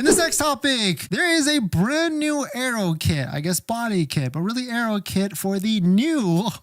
In this next topic, there is a brand new AERO kit, I guess body kit, but really AERO kit for the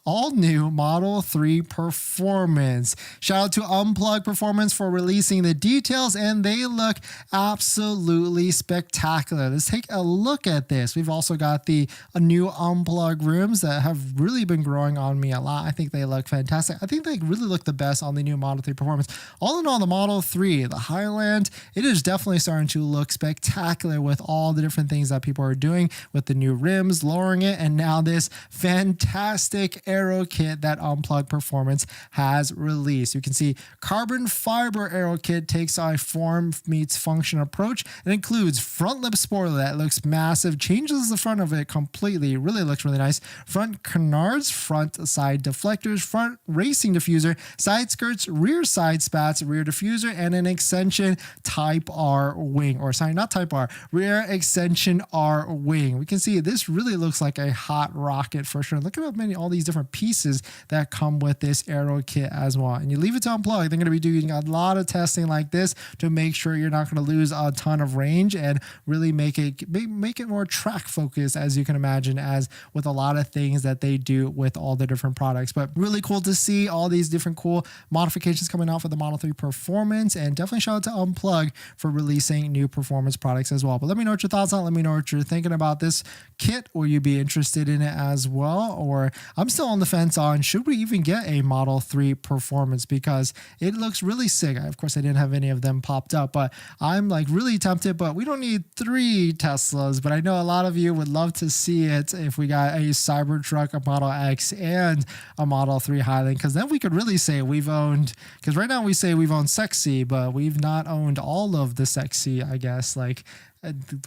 all new Model 3 Performance. Shout out to Unplug Performance for releasing the details, and they look absolutely spectacular. Let's take a look at this. We've also got the new Unplug rims that have really been growing on me a lot. I think they look fantastic. I think they really look the best on the new Model 3 Performance. All in all, the Model 3, the Highland, it is definitely starting to look spectacular with all the different things that people are doing with the new rims, lowering it, and now this fantastic AERO kit that Unplug Performance has released. You can see carbon fiber AERO kit takes a form meets function approach. It includes front lip spoiler that looks massive, changes the front of it completely, really looks really nice. Front canards, front side deflectors, front racing diffuser, side skirts, rear side spats, rear diffuser, and an extension Type R wing, or sorry, not Type R, rear extension R wing. We can see this really looks like a hot rocket for sure. Look at how many, all these different pieces that come with this AERO kit as well. And you leave it to Unplug, they're going to be doing a lot of testing like this to make sure you're not going to lose a ton of range and really make it more track focused, as you can imagine, as with a lot of things that they do with all the different products. But really cool to see all these different cool modifications coming out for the Model 3 Performance, and definitely shout out to Unplug for releasing new performance products as well. But let me know what your thoughts on it. Let me know what you're thinking about this kit. Will you be interested in it as well? Or I'm still on the fence on, should we even get a Model 3 Performance, because it looks really sick. Of course, I didn't have any of them popped up, but I'm like really tempted. But we don't need 3 Teslas, but I know a lot of you would love to see it if we got a Cybertruck, a Model X, and a Model 3 Highland, because then we could really say we've owned, because right now we say we've owned sexy, but we've not owned all of the sexy, I guess. Like,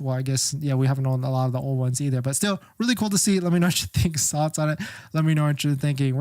well, I guess, yeah, we haven't owned a lot of the old ones either, but still really cool to see. Let me know what you think, thoughts on it. Let me know what you're thinking.